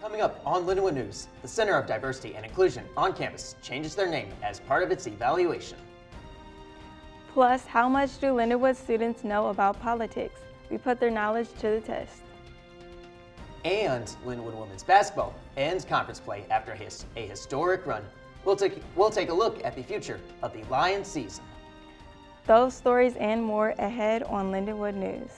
Coming up on Lindenwood News, the Center of Diversity and Inclusion on campus changes their name as part of its evaluation. Plus, how much do Lindenwood students know about politics? We put their knowledge to the test. And Lindenwood women's basketball ends conference play after a historic run. We'll take a look at the future of the Lions season. Those stories and more ahead on Lindenwood News.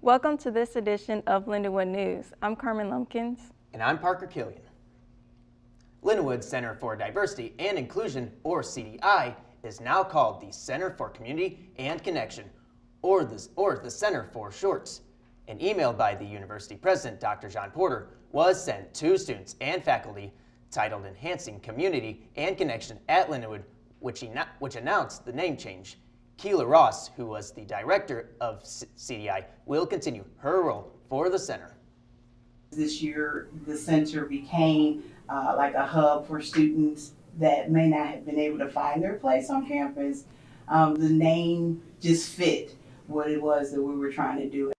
Welcome to this edition of Lindenwood News. I'm Carmen Lumpkins. And I'm Parker Kilen. Lindenwood Center for Diversity and Inclusion, or CDI, is now called the Center for Community and Connection, or the Center for shorts. An email by the university president, Dr. John Porter, was sent to students and faculty titled Enhancing Community and Connection at Lindenwood, which announced the name change. Kilen Ross, who was the director of CDI, will continue her role for the center. This year, the center became like a hub for students that may not have been able to find their place on campus. The name just fit what it was that we were trying to do.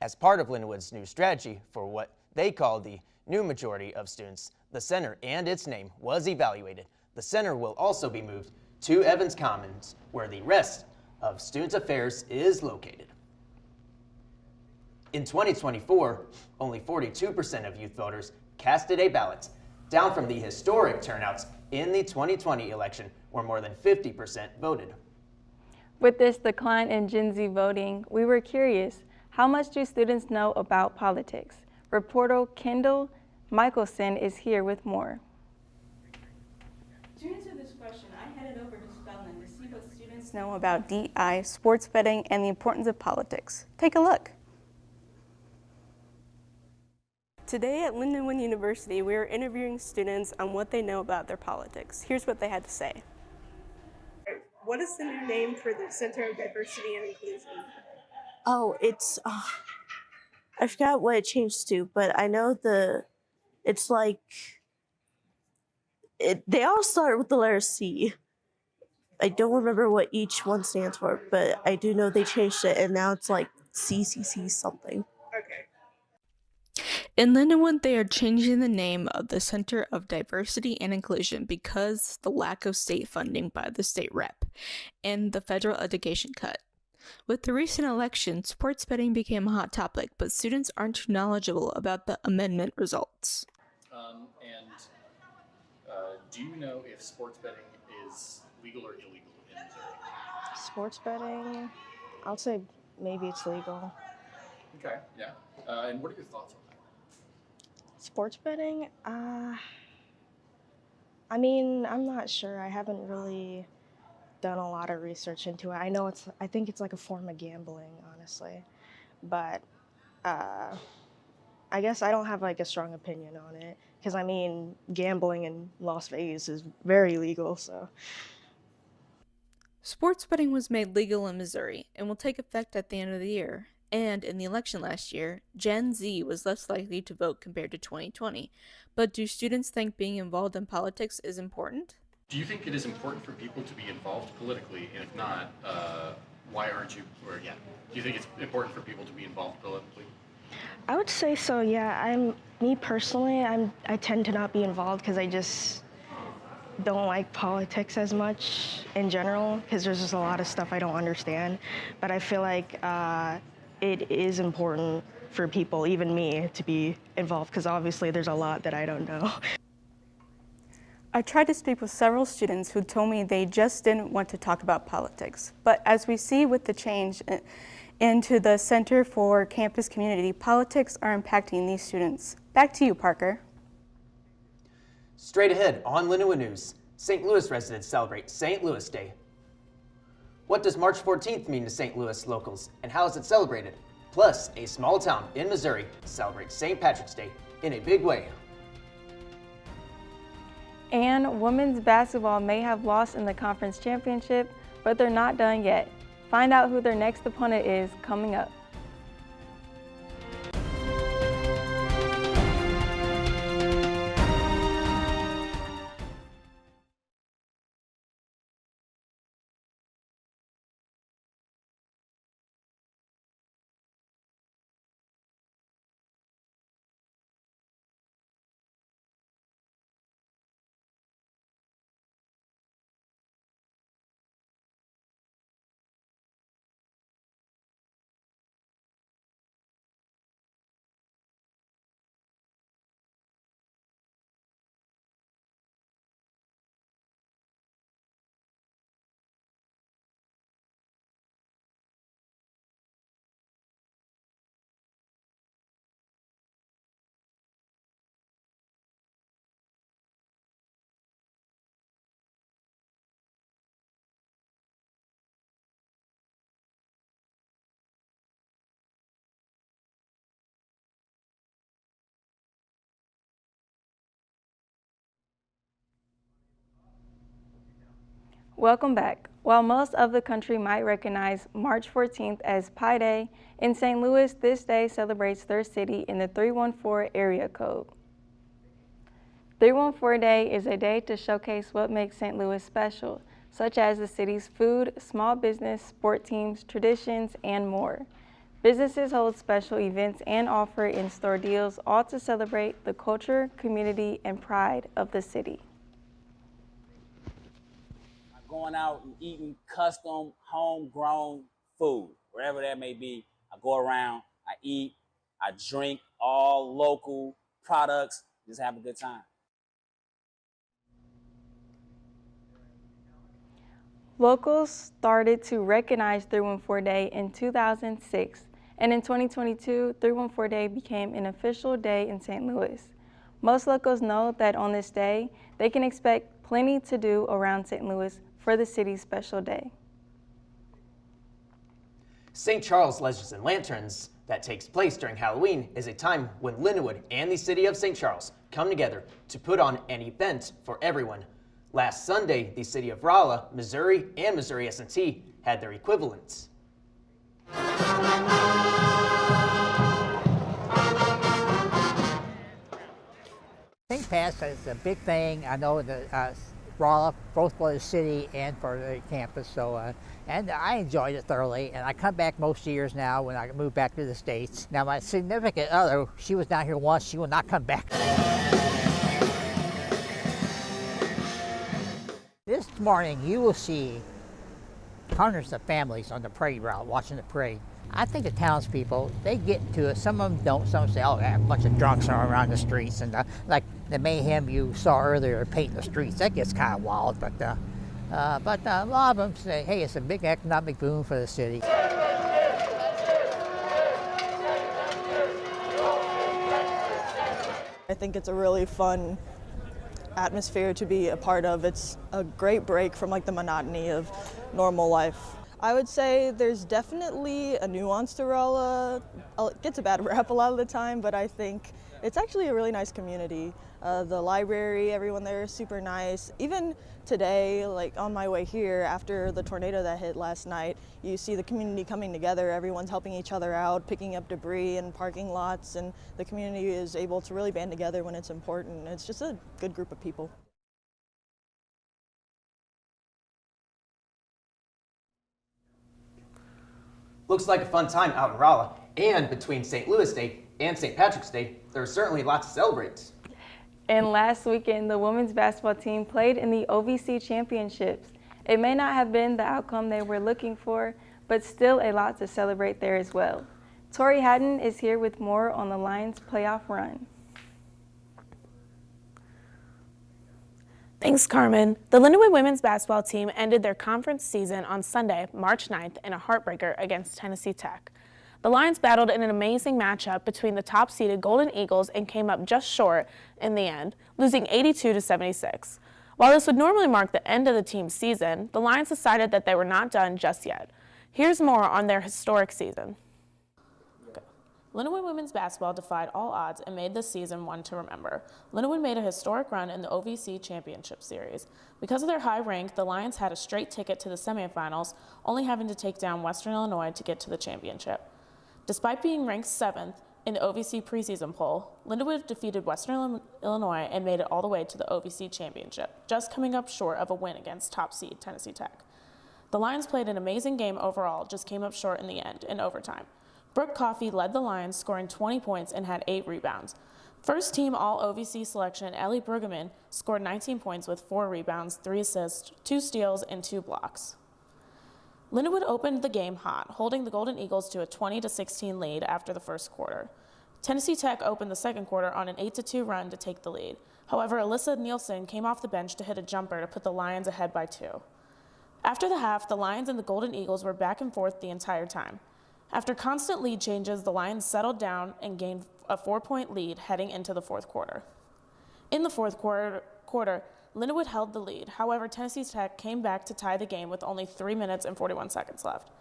As part of Lindenwood's new strategy for what they call the new majority of students, the center and its name was evaluated. The center will also be moved to Evans Commons, where the rest of Student Affairs is located. In 2024, only 42% of youth voters casted a ballot, down from the historic turnouts in the 2020 election, where more than 50% voted. With this decline in Gen Z voting, we were curious, how much do students know about politics? Reporter Kendall Michelson is here with more. To answer this question, I headed over to Spelman to see what students know about DI, sports betting, and the importance of politics. Take a look. Today at Lindenwood University, we are interviewing students on what they know about their politics. Here's what they had to say. What is the new name for the Center of Diversity and Inclusion? Oh, it's, I forgot what it changed to, but I know it's like, they all start with the letter C. I don't remember what each one stands for, but I do know they changed it, and now it's like CCC something. Okay. In Lindenwood, they are changing the name of the Center of Diversity and Inclusion because the lack of state funding by the state rep and the federal education cut. With the recent election, sports betting became a hot topic, but students aren't too knowledgeable about the amendment results. Do you know if sports betting is legal or illegal in Missouri? Sports betting, I'll say maybe it's legal. Okay, yeah. And what are your thoughts on that? Sports betting, I mean, I'm not sure. I haven't really done a lot of research into it. I think it's like a form of gambling, honestly. But I guess I don't have like a strong opinion on it. Because, I mean, gambling in Las Vegas is very legal, so. Sports betting was made legal in Missouri and will take effect at the end of the year. And in the election last year, Gen Z was less likely to vote compared to 2020. But do students think being involved in politics is important? Do you think it is important for people to be involved politically? And if not, why aren't you? Or do you think it's important for people to be involved politically? I would say so, yeah. Me personally, I tend to not be involved because I just don't like politics as much in general because there's just a lot of stuff I don't understand. But I feel like it is important for people, even me, to be involved because obviously there's a lot that I don't know. I tried to speak with several students who told me they just didn't want to talk about politics. But as we see with the change into the Center for Campus Community, politics are impacting these students. Back to you, Parker. Straight ahead on Lindenwood News, St. Louis residents celebrate St. Louis Day. What does March 14th mean to St. Louis locals, and how is it celebrated? Plus, a small town in Missouri celebrates St. Patrick's Day in a big way. And women's basketball may have lost in the conference championship, but they're not done yet. Find out who their next opponent is coming up. Welcome back. While most of the country might recognize March 14th as Pi Day, in St. Louis, this day celebrates their city in the 314 area code. 314 Day is a day to showcase what makes St. Louis special, such as the city's food, small business, sport teams, traditions, and more. Businesses hold special events and offer in-store deals, all to celebrate the culture, community, and pride of the city. Going out and eating custom, homegrown food, wherever that may be. I go around, I eat, I drink all local products, just have a good time. Locals started to recognize 314 Day in 2006, and in 2022, 314 Day became an official day in St. Louis. Most locals know that on this day, they can expect plenty to do around St. Louis for the city's special day. St. Charles Legends and Lanterns that takes place during Halloween is a time when Lindenwood and the city of St. Charles come together to put on an event for everyone. Last Sunday, the city of Rolla, Missouri, and Missouri S&T had their equivalents. St. Pat's is a big thing. I know the Rolla, both for the city and for the campus. So, and I enjoyed it thoroughly. And I come back most years now when I move back to the States. Now, my significant other, she was down here once. She will not come back. This morning, you will see hundreds of families on the parade route watching the parade. I think the townspeople, they get into it. Some of them don't. Some say, oh, a bunch of drunks are around the streets. And like the mayhem you saw earlier painting the streets, that gets kind of wild. But a lot of them say, hey, it's a big economic boom for the city. I think it's a really fun atmosphere to be a part of. It's a great break from like the monotony of normal life. I would say there's definitely a nuance to Rolla. It gets a bad rap a lot of the time, but I think it's actually a really nice community. The library, everyone there is super nice. Even today, like on my way here, after the tornado that hit last night, you see the community coming together. Everyone's helping each other out, picking up debris in parking lots, and the community is able to really band together when it's important. It's just a good group of people. Looks like a fun time out in Rolla, and between St. Louis Day and St. Patrick's Day, there's certainly lots to celebrate. And last weekend, the women's basketball team played in the OVC championships. It may not have been the outcome they were looking for, but still a lot to celebrate there as well. Tori Hatton is here with more on the Lions' playoff run. Thanks, Carmen. The Lindenwood women's basketball team ended their conference season on Sunday, March 9th, in a heartbreaker against Tennessee Tech. The Lions battled in an amazing matchup between the top-seeded Golden Eagles and came up just short in the end, losing 82-76. While this would normally mark the end of the team's season, the Lions decided that they were not done just yet. Here's more on their historic season. Lindenwood women's basketball defied all odds and made this season one to remember. Lindenwood made a historic run in the OVC Championship Series. Because of their high rank, the Lions had a straight ticket to the semifinals, only having to take down Western Illinois to get to the championship. Despite being ranked 7th in the OVC preseason poll, Lindenwood defeated Western Illinois and made it all the way to the OVC Championship, just coming up short of a win against top seed Tennessee Tech. The Lions played an amazing game overall, just came up short in the end, in overtime. Brooke Coffey led the Lions, scoring 20 points and had 8 rebounds. First team All-OVC selection Ellie Brueggemann scored 19 points with 4 rebounds, 3 assists, 2 steals, and 2 blocks. Lindenwood opened the game hot, holding the Golden Eagles to a 20-16 lead after the first quarter. Tennessee Tech opened the second quarter on an 8-2 run to take the lead. However, Alyssa Nielsen came off the bench to hit a jumper to put the Lions ahead by 2. After the half, the Lions and the Golden Eagles were back and forth the entire time. After constant lead changes, the Lions settled down and gained a 4-point lead heading into the fourth quarter. In the fourth quarter, Lindenwood held the lead. However, Tennessee Tech came back to tie the game with only 3 minutes and 41 seconds left.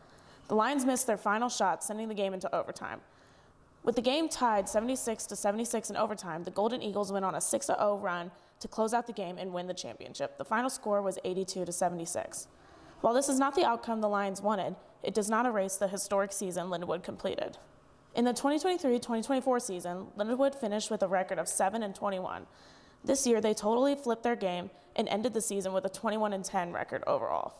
The Lions missed their final shot, sending the game into overtime. With the game tied 76-76 in overtime, the Golden Eagles went on a 6-0 run to close out the game and win the championship. The final score was 82-76. While this is not the outcome the Lions wanted, it does not erase the historic season Lindenwood completed. In the 2023-2024 season, Lindenwood finished with a record of 7-21. This year, they totally flipped their game and ended the season with a 21-10 record overall.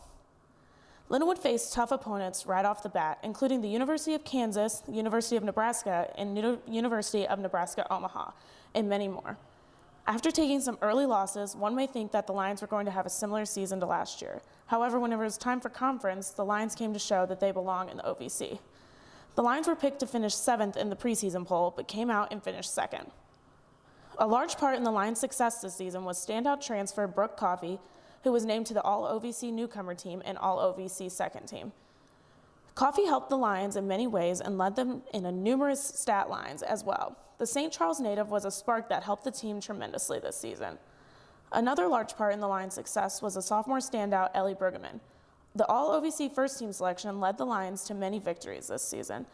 Lindenwood faced tough opponents right off the bat, including the University of Kansas, the University of Nebraska, and University of Nebraska-Omaha, and many more. After taking some early losses, one may think that the Lions were going to have a similar season to last year. However, whenever it was time for conference, the Lions came to show that they belong in the OVC. The Lions were picked to finish 7th in the preseason poll, but came out and finished 2nd. A large part in the Lions' success this season was standout transfer Brooke Coffey, who was named to the All-OVC newcomer team and All-OVC second team. Coffey helped the Lions in many ways and led them in numerous stat lines as well. The St. Charles native was a spark that helped the team tremendously this season. Another large part in the Lions' success was a sophomore standout, Ellie Brueggemann. The All-OVC first-team selection led the Lions to many victories this season.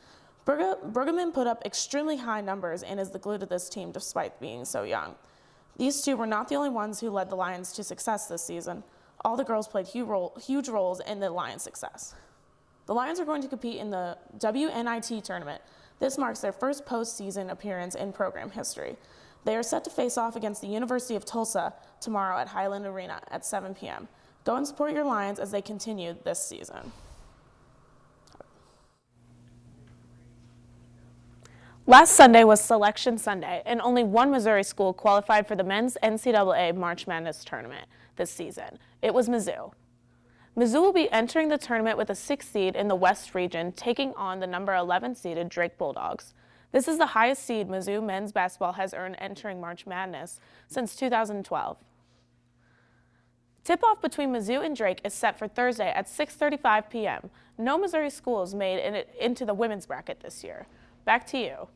Brueggemann put up extremely high numbers and is the glue to this team despite being so young. These two were not the only ones who led the Lions to success this season. All the girls played huge roles in the Lions' success. The Lions are going to compete in the WNIT tournament. This marks their first postseason appearance in program history. They are set to face off against the University of Tulsa tomorrow at Highland Arena at 7 p.m. Go and support your Lions as they continue this season. Last Sunday was Selection Sunday, and only one Missouri school qualified for the men's NCAA March Madness tournament this season. It was Mizzou. Mizzou will be entering the tournament with a 6th seed in the West region, taking on the number 11 seeded Drake Bulldogs. This is the highest seed Mizzou men's basketball has earned entering March Madness since 2012. Tip-off between Mizzou and Drake is set for Thursday at 6:35 p.m. No Missouri schools made it into the women's bracket this year. Back to you.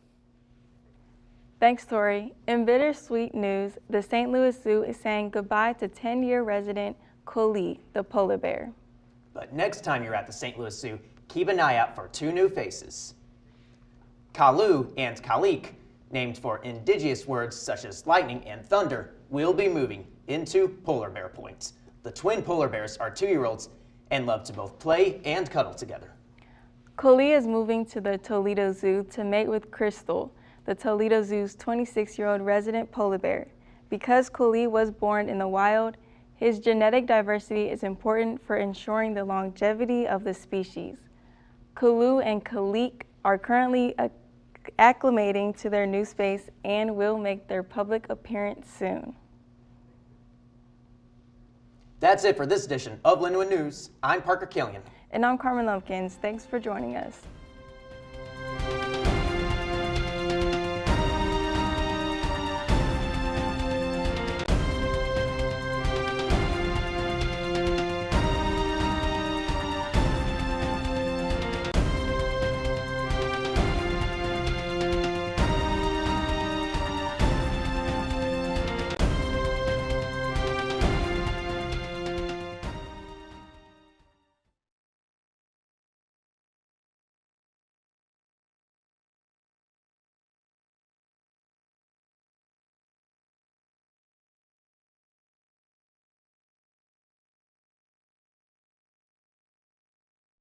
Thanks, Tori. In bittersweet news, the St. Louis Zoo is saying goodbye to 10-year resident Kuli, the polar bear. But next time you're at the St. Louis Zoo, keep an eye out for 2 new faces. Kalu and Kalik, named for indigenous words such as lightning and thunder, will be moving into Polar Bear Point. The twin polar bears are 2-year-olds and love to both play and cuddle together. Kuli is moving to the Toledo Zoo to mate with Crystal, the Toledo Zoo's 26-year-old resident polar bear. Because Kuli was born in the wild, his genetic diversity is important for ensuring the longevity of the species. Kulu and Kalik are currently acclimating to their new space and will make their public appearance soon. That's it for this edition of Lindenwood News. I'm Parker Kilen. And I'm Carmen Lumpkins. Thanks for joining us.